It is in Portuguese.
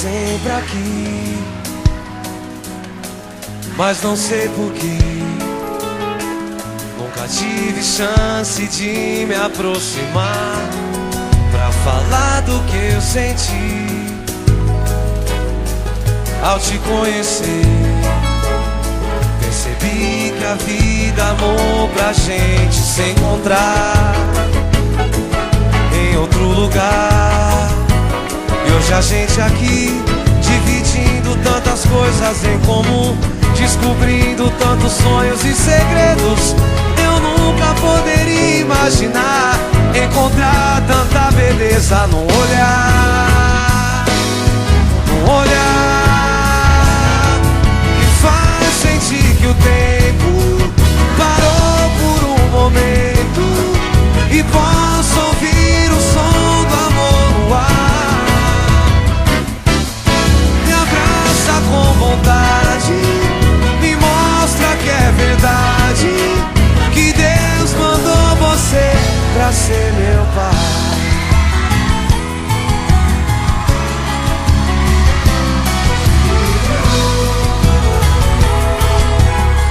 sempre aqui, mas não sei porquê. Nunca tive chance de me aproximar pra falar do que eu senti. Ao te conhecer, percebi que a vida amou pra gente se encontrar em outro lugar. E hoje a gente aqui, dividindo tantas coisas em comum, descobrindo tantos sonhos e segredos. Eu nunca poderia imaginar encontrar tanta beleza num olhar, num olhar que faz sentir que o tempo parou por um momento e posso ouvir o som do amor no ar. Me abraça com vontade